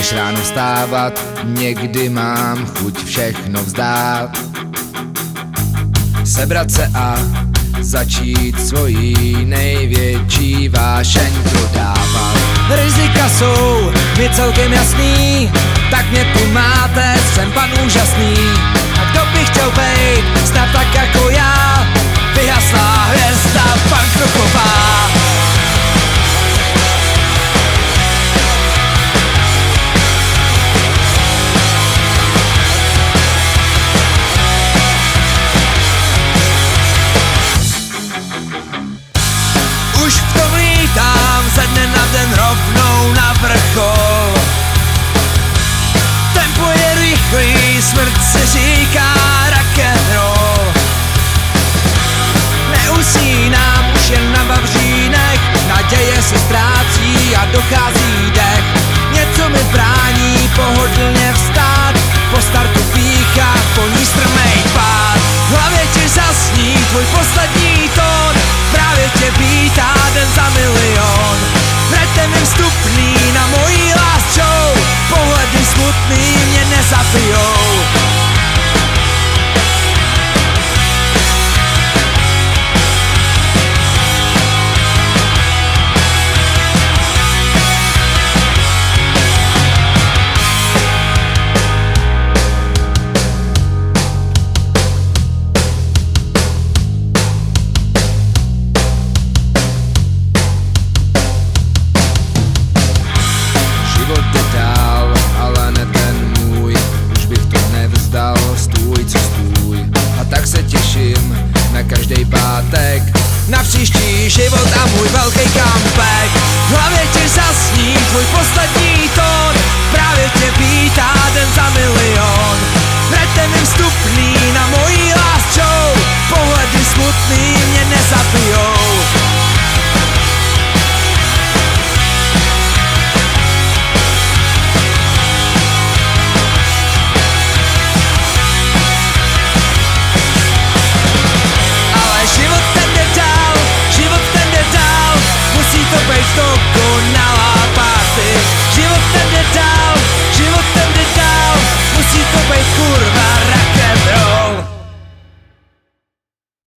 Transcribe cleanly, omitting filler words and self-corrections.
Než ráno vstávat, někdy mám chuť všechno vzdát. Sebrat se a začít svojí největší vášeň prodávat. Rizika jsou mi celkem jasný, tak mě tu máte, jsem pan úžasný. A kdo by chtěl být snad tak jako já, vyhaslá hvězda bankrotová. Už v tom lítám ze dne na den rovnou na vrchol. Tempo je rychlý, smrt se říká rock'n'roll. Neusínám už jen na vavřínech, naděje se ztrácí a dochází dech. Něco mi brání pohodlně vstát, po startu pýcha, po ní strmej pád. V hlavě ti zasní tvůj poslední tón, právě tě vítá den za milion. Vraťte mi vstupný na mojí last show, pohledy smutný mě nezabijou. Život jde dál, ale ne ten můj, už bych to nevzdal, stůj co stůj. A tak se těším na každý pátek, na příští život a můj velký comeback.